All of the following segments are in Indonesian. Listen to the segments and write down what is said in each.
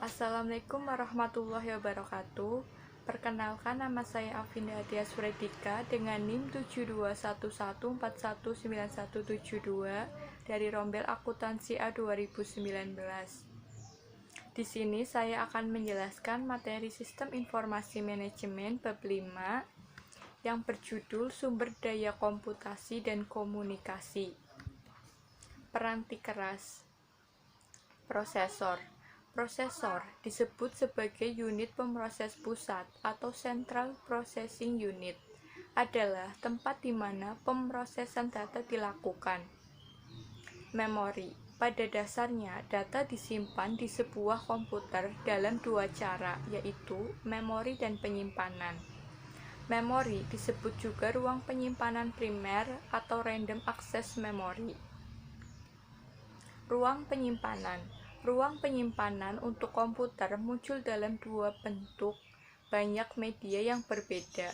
Assalamualaikum warahmatullahi wabarakatuh. Perkenalkan, nama saya Afinda Adia Suredika dengan NIM 7211419172 dari Rombel Akuntansi A 2019. Di sini saya akan menjelaskan materi Sistem Informasi Manajemen bab 5 yang berjudul Sumber Daya Komputasi dan Komunikasi. Peranti keras. Prosesor disebut sebagai unit pemroses pusat atau Central Processing Unit, adalah tempat di mana pemrosesan data dilakukan. Memori. Pada dasarnya, data disimpan di sebuah komputer dalam dua cara, yaitu memori dan penyimpanan. Memori disebut juga ruang penyimpanan primer atau random access memory. Ruang penyimpanan untuk komputer muncul dalam dua bentuk banyak media yang berbeda,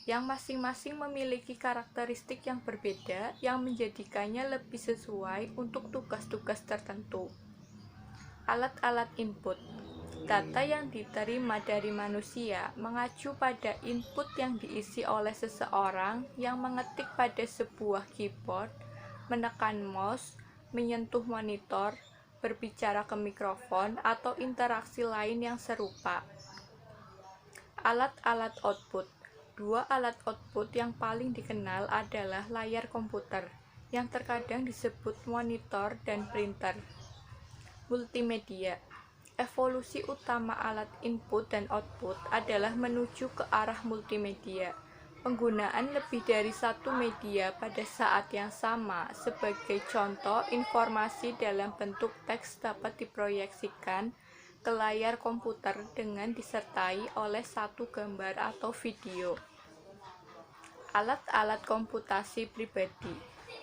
yang masing-masing memiliki karakteristik yang berbeda yang menjadikannya lebih sesuai untuk tugas-tugas tertentu. Alat-alat input. Data yang diterima dari manusia mengacu pada input yang diisi oleh seseorang yang mengetik pada sebuah keyboard, menekan mouse, menyentuh monitor, berbicara ke mikrofon, atau interaksi lain yang serupa. Alat-alat output. Dua alat output yang paling dikenal adalah layar komputer, yang terkadang disebut monitor dan printer. Multimedia. Evolusi utama alat input dan output adalah menuju ke arah multimedia. Penggunaan lebih dari satu media pada saat yang sama. Sebagai contoh, informasi dalam bentuk teks dapat diproyeksikan ke layar komputer dengan disertai oleh satu gambar atau video. Alat-alat komputasi pribadi.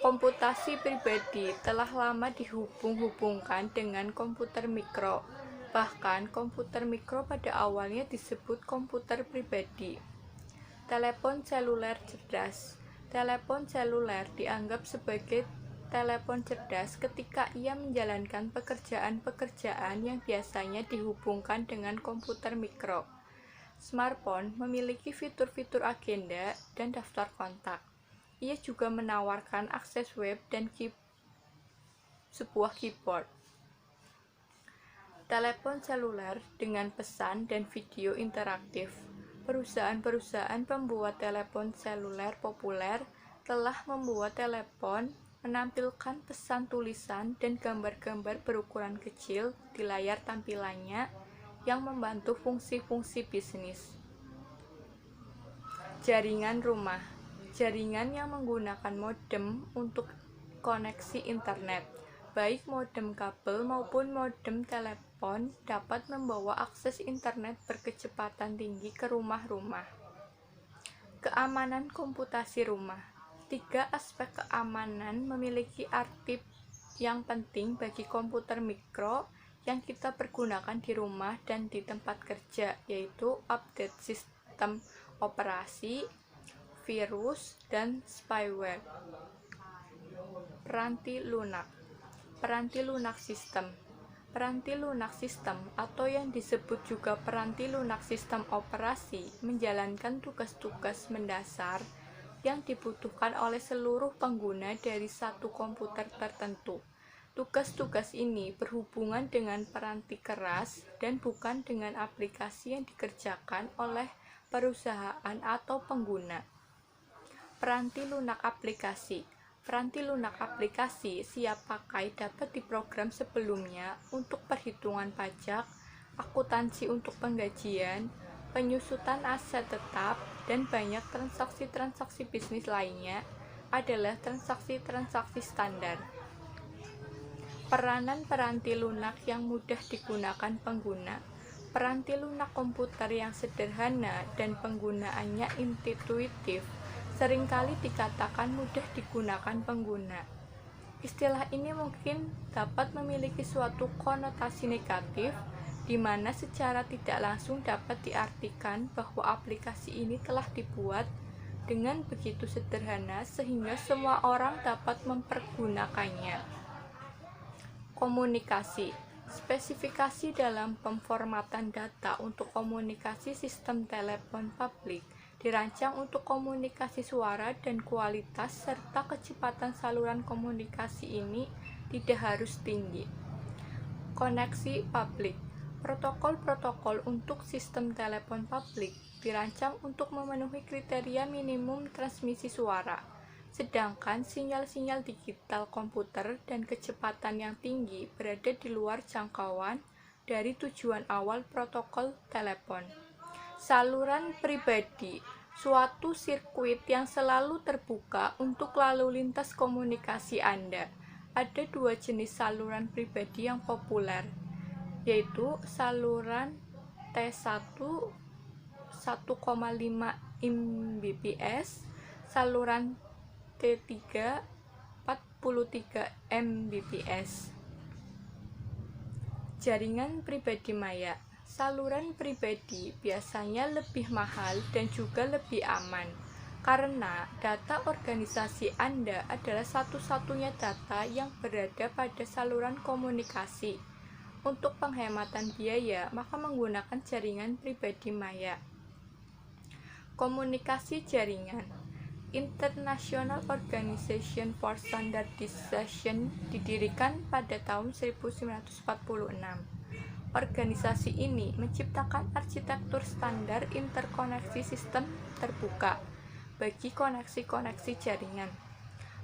Komputasi pribadi telah lama dihubung-hubungkan dengan komputer mikro. Bahkan komputer mikro pada awalnya disebut komputer pribadi. Telepon seluler cerdas. Telepon seluler dianggap sebagai telepon cerdas ketika ia menjalankan pekerjaan-pekerjaan yang biasanya dihubungkan dengan komputer mikro. Smartphone memiliki fitur-fitur agenda dan daftar kontak. Ia juga menawarkan akses web dan sebuah keyboard. Telepon seluler dengan pesan dan video interaktif. Perusahaan-perusahaan pembuat telepon seluler populer telah membuat telepon menampilkan pesan tulisan dan gambar-gambar berukuran kecil di layar tampilannya yang membantu fungsi-fungsi bisnis. Jaringan rumah. Jaringan yang menggunakan modem untuk koneksi internet, baik modem kabel maupun modem telepon, dapat membawa akses internet berkecepatan tinggi ke rumah-rumah. Keamanan komputasi rumah. Tiga aspek keamanan memiliki arti yang penting bagi komputer mikro yang kita pergunakan di rumah dan di tempat kerja, yaitu update sistem operasi, virus, dan spyware. Peranti lunak. Peranti lunak sistem. Peranti lunak sistem atau yang disebut juga peranti lunak sistem operasi menjalankan tugas-tugas mendasar yang dibutuhkan oleh seluruh pengguna dari satu komputer tertentu. Tugas-tugas ini berhubungan dengan peranti keras dan bukan dengan aplikasi yang dikerjakan oleh perusahaan atau pengguna. Peranti lunak aplikasi. Peranti lunak aplikasi siap pakai dapat diprogram sebelumnya untuk perhitungan pajak, akuntansi untuk penggajian, penyusutan aset tetap, dan banyak transaksi-transaksi bisnis lainnya adalah transaksi-transaksi standar. Peranan peranti lunak yang mudah digunakan pengguna. Peranti lunak komputer yang sederhana dan penggunaannya intuitif seringkali dikatakan mudah digunakan pengguna. Istilah ini mungkin dapat memiliki suatu konotasi negatif, di mana secara tidak langsung dapat diartikan bahwa aplikasi ini telah dibuat dengan begitu sederhana sehingga semua orang dapat mempergunakannya. Komunikasi. Spesifikasi dalam pemformatan data untuk komunikasi sistem telepon publik dirancang untuk komunikasi suara dan kualitas serta kecepatan saluran komunikasi ini tidak harus tinggi. Koneksi publik. Protokol-protokol untuk sistem telepon publik dirancang untuk memenuhi kriteria minimum transmisi suara, sedangkan sinyal-sinyal digital komputer dan kecepatan yang tinggi berada di luar jangkauan dari tujuan awal protokol telepon. Saluran pribadi, suatu sirkuit yang selalu terbuka untuk lalu lintas komunikasi Anda. Ada dua jenis saluran pribadi yang populer, yaitu saluran T1 1,5 Mbps, saluran T3 43 Mbps. Jaringan pribadi maya. Saluran pribadi biasanya lebih mahal dan juga lebih aman, karena data organisasi Anda adalah satu-satunya data yang berada pada saluran komunikasi. Untuk penghematan biaya, maka menggunakan jaringan pribadi maya. Komunikasi jaringan. International Organization for Standardization didirikan pada tahun 1946. Organisasi ini menciptakan arsitektur standar interkoneksi sistem terbuka bagi koneksi-koneksi jaringan.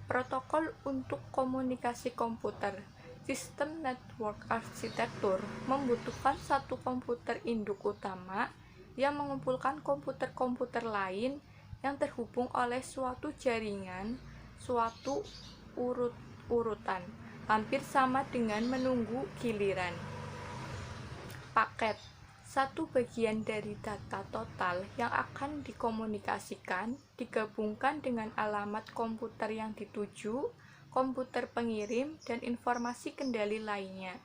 Protokol untuk komunikasi komputer. Sistem network arsitektur membutuhkan satu komputer induk utama yang mengumpulkan komputer-komputer lain yang terhubung oleh suatu jaringan, suatu urutan, hampir sama dengan menunggu giliran. Paket, satu bagian dari data total yang akan dikomunikasikan, digabungkan dengan alamat komputer yang dituju, komputer pengirim, dan informasi kendali lainnya.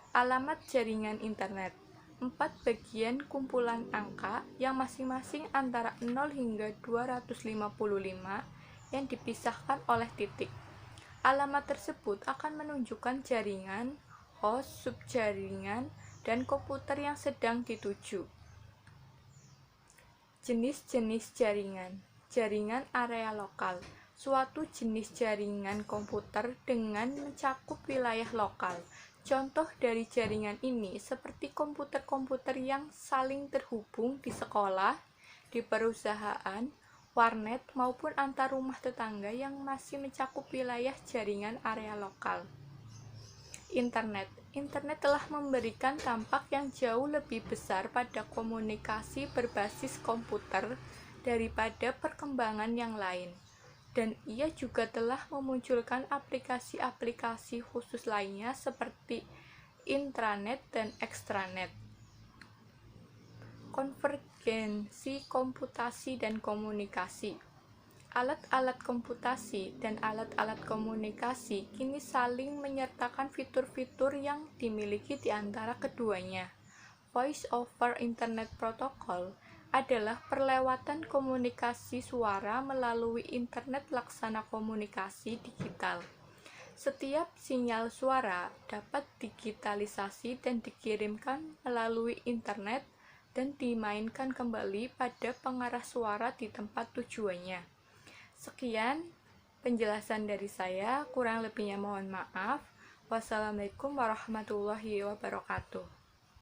Alamat jaringan internet, 4 bagian kumpulan angka yang masing-masing antara 0 hingga 255 yang dipisahkan oleh titik. Alamat tersebut akan menunjukkan jaringan, host, subjaringan, dan komputer yang sedang dituju. Jenis-jenis jaringan. Jaringan area lokal, suatu jenis jaringan komputer dengan mencakup wilayah lokal. Contoh dari jaringan ini seperti komputer-komputer yang saling terhubung di sekolah, di perusahaan, warnet, maupun antar rumah tetangga yang masih mencakup wilayah jaringan area lokal. Internet. Internet telah memberikan dampak yang jauh lebih besar pada komunikasi berbasis komputer daripada perkembangan yang lain, dan ia juga telah memunculkan aplikasi-aplikasi khusus lainnya seperti intranet dan ekstranet. Konvergensi komputasi dan komunikasi. Alat-alat komputasi dan alat-alat komunikasi kini saling menyertakan fitur-fitur yang dimiliki di antara keduanya. Voice over Internet Protocol adalah perlewatan komunikasi suara melalui internet laksana komunikasi digital. Setiap sinyal suara dapat digitalisasi dan dikirimkan melalui internet dan dimainkan kembali pada pengarah suara di tempat tujuannya. Sekian penjelasan dari saya, kurang lebihnya mohon maaf. Wassalamualaikum warahmatullahi wabarakatuh.